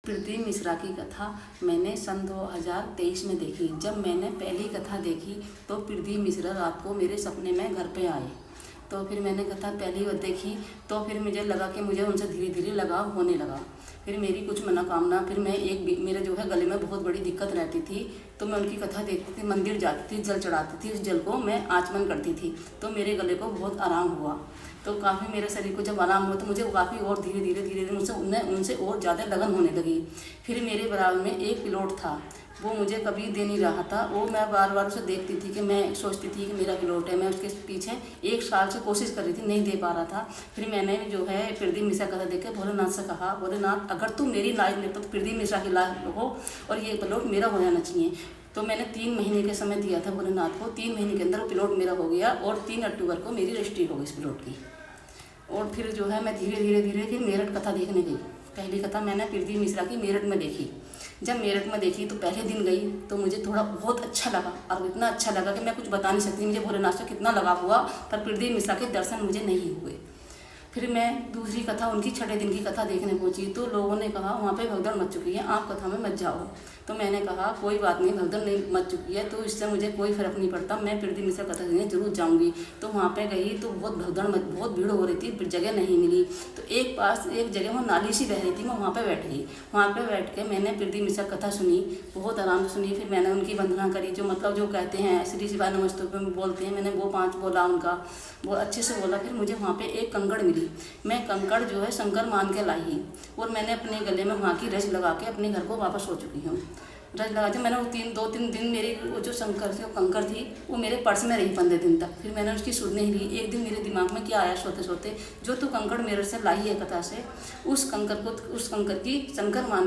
पृथ्वी मिश्रा की कथा मैंने सन 2023 में देखी। जब मैंने पहली कथा देखी तो पृथ्वी मिश्रा रात को मेरे सपने में घर पे आए। तो फिर मैंने कथा पहली बार देखी तो फिर मुझे लगा कि मुझे उनसे धीरे धीरे लगाव होने लगा। फिर मेरी कुछ मनोकामना, फिर मैं मेरे जो है गले में बहुत बड़ी दिक्कत रहती थी, तो मैं उनकी कथा देखती थी, मंदिर जाती थी, जल चढ़ाती थी, उस जल को मैं आचमन करती थी तो मेरे गले को बहुत आराम हुआ। तो काफ़ी मेरे शरीर को जब आराम हुआ तो मुझे काफ़ी और धीरे धीरे मुझसे उनसे और ज़्यादा लगन होने लगी। फिर मेरे बराबर में एक पिलोट था, वो मुझे कभी दे नहीं रहा था। वो मैं बार बार उसे देखती थी कि मैं सोचती थी कि मेरा पिलोट है। मैं उसके पीछे 1 साल से कोशिश कर रही थी, नहीं दे पा रहा था। फिर मैंने जो है पृथ्वी मिश्रा कथा देख के भोलेनाथ से कहा, भोलेनाथ अगर तू मेरी लाइफ लेता तो पृथ्वी मिश्रा की लाइफ हो और ये पिलोट मेरा हो जाना चाहिए। तो मैंने 3 महीने के समय दिया था भोलेनाथ को। 3 महीने के अंदर वो पिलोट मेरा हो गया और 3 अक्टूबर को मेरी रजिस्ट्री हो गई इस पिलोट की। और फिर जो है मैं धीरे धीरे फिर मेरठ कथा देखने गई। पहली कथा मैंने पृथ्वी मिश्रा की मेरठ में देखी। जब मेरठ में देखी तो पहले दिन गई तो मुझे थोड़ा बहुत अच्छा लगा, और इतना अच्छा लगा कि मैं कुछ बता नहीं सकती मुझे भोलेनाथ से कितना लगाव हुआ, पर पृथ्वी मिश्रा के दर्शन मुझे नहीं हुए। फिर मैं दूसरी कथा उनकी 6ठे दिन की कथा देखने पहुंची तो लोगों ने कहा वहाँ पे भगदड़ मच चुकी है, आप कथा में मत जाओ। तो मैंने कहा कोई बात नहीं, भगदड़ नहीं मच चुकी है तो इससे मुझे कोई फर्क नहीं पड़ता, मैं पृथ्वी मिश्रा कथा देखने जरूर जाऊँगी। तो वहाँ पे गई तो बहुत भीड़ हो रही थी, जगह नहीं मिली। तो एक जगह वहाँ नाली सी बह रही थी, मैं वहाँ पर बैठ गई। वहाँ पर बैठ के मैंने पृथ्वी मिश्रा कथा सुनी, बहुत आराम से सुनी। फिर मैंने उनकी वंदना करी, जो मतलब जो कहते हैं श्री शिवाय नमस्तुभ्यं बोलते हैं, मैंने वो 5 बोला उनका, वो अच्छे से बोला। फिर मुझे वहाँ पे एक कंकड़ मिली, मैं कंकड़ जो है शंकर मान के लाई और मैंने अपने गले में वहाँ की रज लगा के अपने घर को वापस हो चुकी हूँ। रज लगा के मैंने वो 2-3 दिन मेरी वो जो कंकड़ थी वो मेरे पर्स में रही 15 दिन तक। फिर मैंने उसकी सुध नहीं ली। एक दिन मेरे दिमाग में क्या आया सोते सोते, जो तू कंकड़ मेरे से लाई है कथा से, उस कंकड़ की शंकर मान